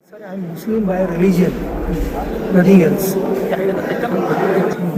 Sir, I am Muslim by religion, nothing else.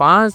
5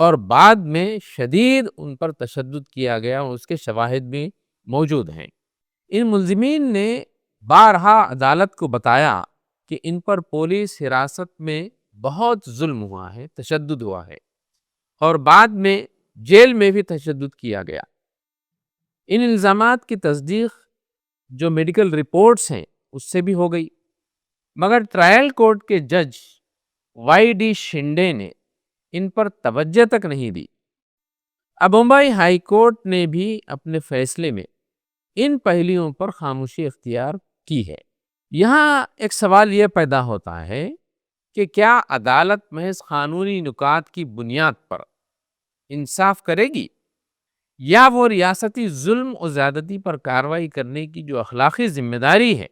اور بعد میں شدید ان پر تشدد کیا گیا، اس کے شواہد بھی موجود ہیں۔ ان ملزمین نے بارہا عدالت کو بتایا کہ ان پر پولیس حراست میں بہت ظلم ہوا ہے، تشدد ہوا ہے، اور بعد میں جیل میں بھی تشدد کیا گیا۔ ان الزامات کی تصدیق جو میڈیکل رپورٹس ہیں اس سے بھی ہو گئی، مگر ٹرائل کورٹ کے جج وائی ڈی شنڈے نے ان پر توجہ تک نہیں دی۔ اب بمبئی ہائی کورٹ نے بھی اپنے فیصلے میں ان پہلوؤں پر خاموشی اختیار کی ہے۔ یہاں ایک سوال یہ پیدا ہوتا ہے کہ کیا عدالت محض قانونی نکات کی بنیاد پر انصاف کرے گی، یا وہ ریاستی ظلم و زیادتی پر کارروائی کرنے کی جو اخلاقی ذمہ داری ہے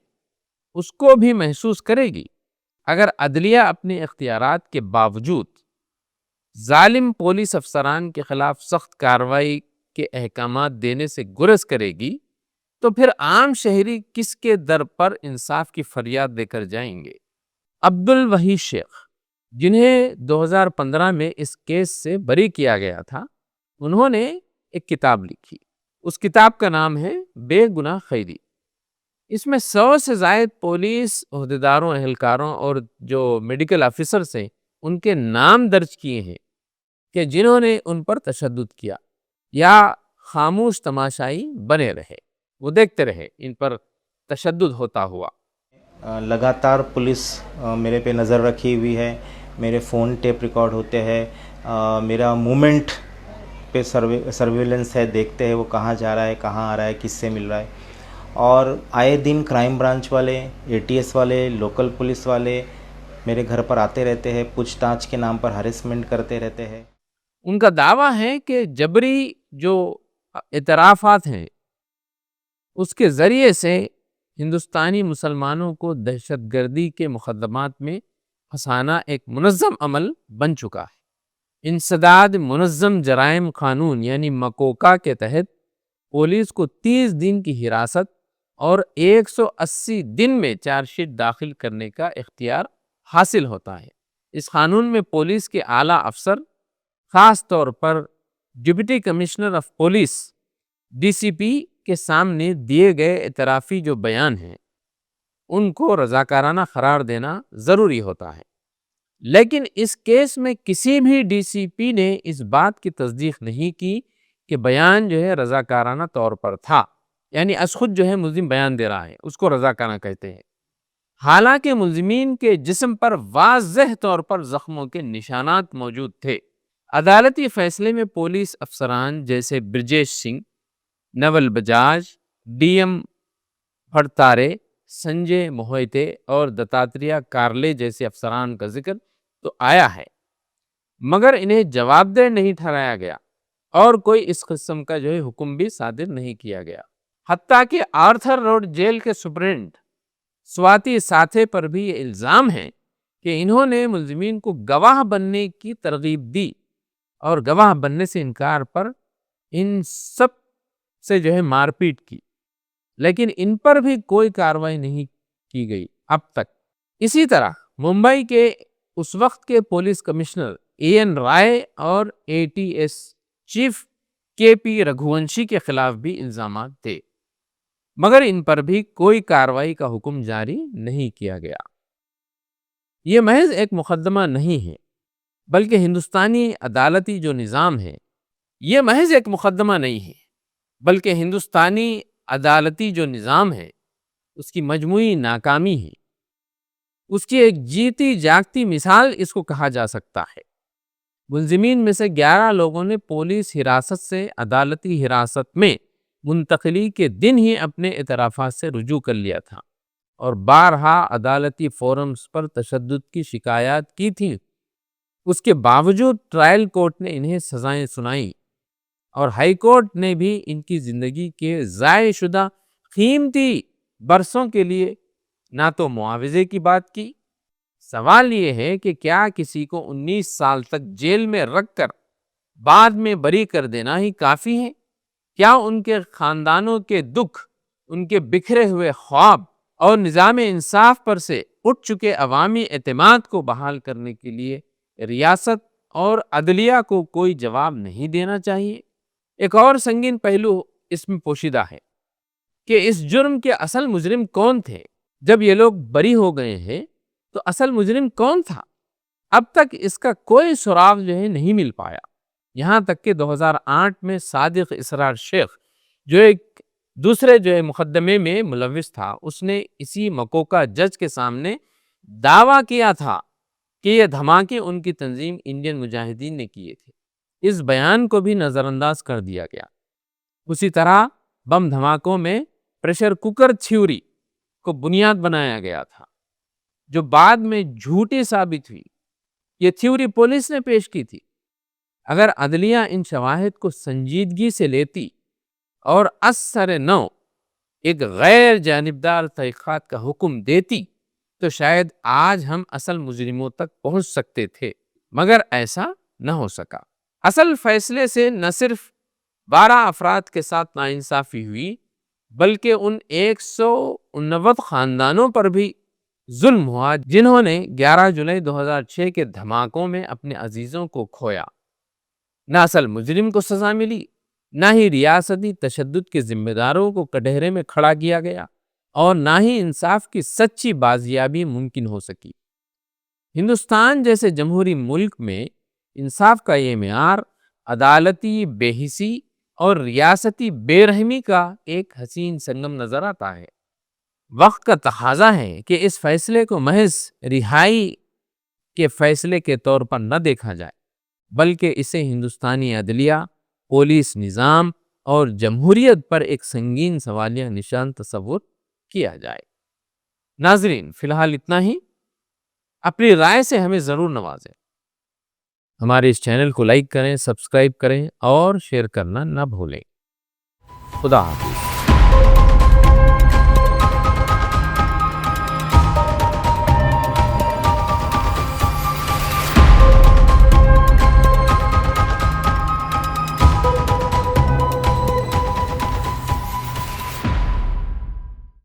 اس کو بھی محسوس کرے گی؟ اگر عدلیہ اپنے اختیارات کے باوجود ظالم پولیس افسران کے خلاف سخت کارروائی کے احکامات دینے سے گریز کرے گی تو پھر عام شہری کس کے در پر انصاف کی فریاد دے کر جائیں گے؟ عبدالوحید شیخ، جنہیں 2015 میں اس کیس سے بری کیا گیا تھا، انہوں نے ایک کتاب لکھی۔ اس کتاب کا نام ہے بے گناہ قیدی۔ اس میں 100 سے زائد پولیس عہدیداروں، اہلکاروں اور جو میڈیکل آفیسرز ہیں ان کے نام درج کیے ہیں کہ جنہوں نے ان پر تشدد کیا یا خاموش تماشائی بنے رہے، وہ دیکھتے رہے ان پر تشدد ہوتا ہوا۔ لگاتار پولیس میرے پہ نظر رکھی ہوئی ہے، میرے فون ٹیپ ریکارڈ ہوتے ہیں، میرا مومنٹ پہ سرویلنس ہے، دیکھتے ہیں وہ کہاں جا رہا ہے، کہاں آ رہا ہے، کس سے مل رہا ہے، اور آئے دن کرائم برانچ والے، اے ٹی ایس والے، لوکل پولیس والے میرے گھر پر آتے رہتے ہیں، پوچھ تاچھ کے نام پر ہریسمنٹ کرتے رہتے ہیں۔ ان کا دعویٰ ہے کہ جبری جو اعترافات ہیں اس کے ذریعے سے ہندوستانی مسلمانوں کو دہشت گردی کے مقدمات میں پھنسانا ایک منظم عمل بن چکا ہے۔ انسداد منظم جرائم قانون یعنی مکوکا کے تحت پولیس کو 30 دن کی حراست اور 180 دن میں چارج شیٹ داخل کرنے کا اختیار حاصل ہوتا ہے۔ اس قانون میں پولیس کے اعلیٰ افسر، خاص طور پر deputy commissioner of police D C P کے سامنے دیے گئے اعترافی جو بیان ہیں ان کو رضاکارانہ قرار دینا ضروری ہوتا ہے، لیکن اس کیس میں کسی بھی ڈی سی پی نے اس بات کی تصدیق نہیں کی کہ بیان جو ہے رضاکارانہ طور پر تھا، یعنی از خود جو ہے ملزم بیان دے رہا ہے اس کو رضاکارانہ کہتے ہیں، حالانکہ ملزمین کے جسم پر واضح طور پر زخموں کے نشانات موجود تھے۔ عدالتی فیصلے میں پولیس افسران جیسے برجیش سنگھ، نول بجاج، ڈی ایم پھڑتارے، سنجے موہیتے اور دتاتریہ کارلے جیسے افسران کا ذکر تو آیا ہے، مگر انہیں جواب دہ نہیں ٹھہرایا گیا اور کوئی اس قسم کا جو ہے حکم بھی صادر نہیں کیا گیا۔ حتیٰ کہ آرتھر روڈ جیل کے سپرنٹ سواتی ساتھے پر بھی یہ الزام ہے کہ انہوں نے ملزمین کو گواہ بننے کی ترغیب دی اور گواہ بننے سے انکار پر ان سب سے جو ہے مار پیٹ کی، لیکن ان پر بھی کوئی کارروائی نہیں کی گئی اب تک۔ اسی طرح ممبئی کے اس وقت کے پولیس کمشنر اے این رائے اور اے ٹی ایس چیف کے پی رگھوونشی کے خلاف بھی الزامات تھے، مگر ان پر بھی کوئی کارروائی کا حکم جاری نہیں کیا گیا۔ یہ محض ایک مقدمہ نہیں ہے، بلکہ ہندوستانی عدالتی جو نظام ہے، یہ محض ایک مقدمہ نہیں ہے بلکہ ہندوستانی عدالتی جو نظام ہے اس کی مجموعی ناکامی ہے، اس کی ایک جیتی جاگتی مثال اس کو کہا جا سکتا ہے۔ ملزمین میں سے 11 لوگوں نے پولیس حراست سے عدالتی حراست میں منتقلی کے دن ہی اپنے اعترافات سے رجوع کر لیا تھا اور بارہا عدالتی فورمز پر تشدد کی شکایات کی تھی۔ اس کے باوجود ٹرائل کورٹ نے انہیں سزائیں سنائیں اور ہائی کورٹ نے بھی ان کی زندگی کے ضائع شدہ قیمتی برسوں کے لیے نہ تو معاوضے کی بات کی۔ سوال یہ ہے کہ کیا کسی کو 19 سال تک جیل میں رکھ کر بعد میں بری کر دینا ہی کافی ہے؟ کیا ان کے خاندانوں کے دکھ، ان کے بکھرے ہوئے خواب اور نظام انصاف پر سے اٹھ چکے عوامی اعتماد کو بحال کرنے کے لیے ریاست اور عدلیہ کو کوئی جواب نہیں دینا چاہیے۔ ایک اور سنگین پہلو اس میں پوشیدہ ہے کہ اس جرم کے اصل مجرم کون تھے۔ جب یہ لوگ بری ہو گئے ہیں تو اصل مجرم کون تھا؟ اب تک اس کا کوئی سراغ نہیں مل پایا۔ یہاں تک کہ 2008 میں صادق اسرار شیخ جو ایک دوسرے مقدمے میں ملوث تھا، اس نے اسی مکوکا جج کے سامنے دعویٰ کیا تھا کہ یہ دھماکے ان کی تنظیم انڈین مجاہدین نے کیے تھے۔ اس بیان کو بھی نظر انداز کر دیا گیا۔ اسی طرح بم دھماکوں میں پریشر کوکر تھیوری کو بنیاد بنایا گیا تھا، جو بعد میں جھوٹی ثابت ہوئی۔ یہ تھیوری پولیس نے پیش کی تھی۔ اگر عدلیہ ان شواہد کو سنجیدگی سے لیتی اور اثر نو ایک غیر جانبدار تحقیقات کا حکم دیتی تو شاید آج ہم اصل مجرموں تک پہنچ سکتے تھے، مگر ایسا نہ ہو سکا۔ اصل فیصلے سے نہ صرف 12 افراد کے ساتھ ناانصافی ہوئی، بلکہ ان 189 خاندانوں پر بھی ظلم ہوا جنہوں نے 11 جولائی 2006 کے دھماکوں میں اپنے عزیزوں کو کھویا۔ نہ اصل مجرم کو سزا ملی، نہ ہی ریاستی تشدد کے ذمہ داروں کو کٹہرے میں کھڑا کیا گیا، اور نہ ہی انصاف کی سچی بازیابی ممکن ہو سکی۔ ہندوستان جیسے جمہوری ملک میں انصاف کا یہ معیار عدالتی بے حسی اور ریاستی بے رحمی کا ایک حسین سنگم نظر آتا ہے۔ وقت کا تقاضا ہے کہ اس فیصلے کو محض رہائی کے فیصلے کے طور پر نہ دیکھا جائے، بلکہ اسے ہندوستانی عدلیہ، پولیس نظام اور جمہوریت پر ایک سنگین سوالیہ نشان تصور کیا جائے۔ ناظرین، فی الحال اتنا ہی۔ اپنی رائے سے ہمیں ضرور نوازیں۔ ہمارے اس چینل کو لائک کریں، سبسکرائب کریں اور شیئر کرنا نہ بھولیں۔ خدا حافظ۔